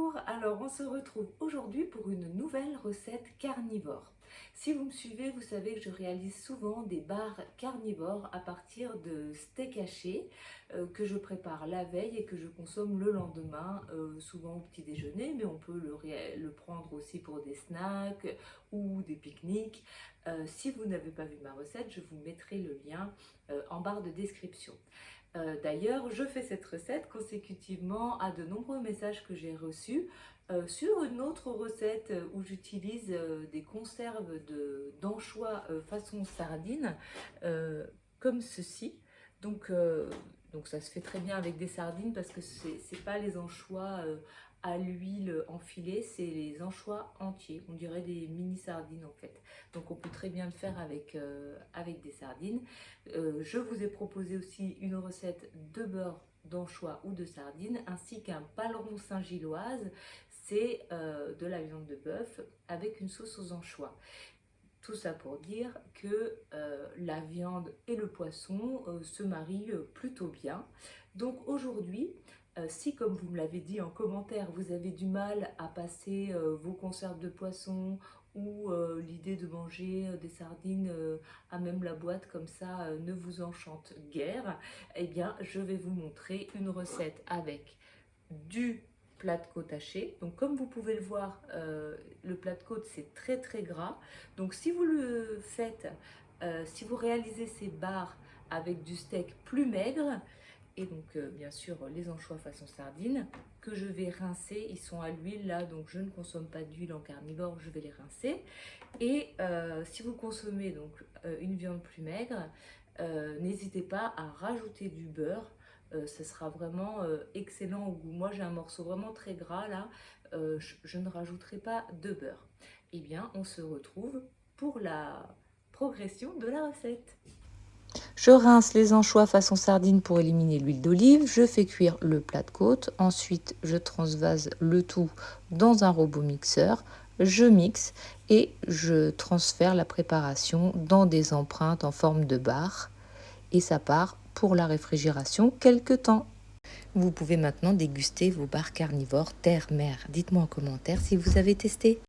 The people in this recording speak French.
Bonjour, alors on se retrouve aujourd'hui pour une nouvelle recette carnivore. Si vous me suivez, vous savez que je réalise souvent des bars carnivores à partir de steak haché que je prépare la veille et que je consomme le lendemain, souvent au petit déjeuner, mais on peut le prendre aussi pour des snacks ou des pique-niques. Si vous n'avez pas vu ma recette, je vous mettrai le lien en barre de description. D'ailleurs, je fais cette recette consécutivement à de nombreux messages que j'ai reçus sur une autre recette où j'utilise des conserves d'anchois façon sardine, comme ceci. Donc, euh, donc ça se fait très bien avec des sardines parce que c'est pas les anchois à l'huile enfilée, c'est les anchois entiers. On dirait des mini sardines en fait. Donc on peut très bien le faire avec des sardines. Je vous ai proposé aussi une recette de beurre d'anchois ou de sardines, ainsi qu'un paleron saint-gilloise, c'est de la viande de bœuf avec une sauce aux anchois. Tout ça pour dire que la viande et le poisson se marient plutôt bien. Donc aujourd'hui, si comme vous me l'avez dit en commentaire, vous avez du mal à passer vos conserves de poisson ou l'idée de manger des sardines à même la boîte comme ça ne vous enchante guère, eh bien je vais vous montrer une recette avec du plat de côte haché. Donc comme vous pouvez le voir, le plat de côte c'est très gras. Donc si vous le faites, si vous réalisez ces barres avec du steak plus maigre, et donc bien sûr les anchois façon sardine, que je vais rincer, ils sont à l'huile là, donc je ne consomme pas d'huile en carnivore, je vais les rincer. Et si vous consommez donc une viande plus maigre, n'hésitez pas à rajouter du beurre. Ce sera vraiment excellent au goût. Moi j'ai un morceau vraiment très gras là, je ne rajouterai pas de beurre. Eh bien on se retrouve pour la progression de la recette. Je rince les anchois façon sardine pour éliminer l'huile d'olive. Je fais cuire le plat de côte. Ensuite, je transvase le tout dans un robot mixeur. Je mixe et je transfère la préparation dans des empreintes en forme de barre. Et ça part pour la réfrigération quelque temps. Vous pouvez maintenant déguster vos bars carnivores terre-mer. Dites-moi en commentaire si vous avez testé.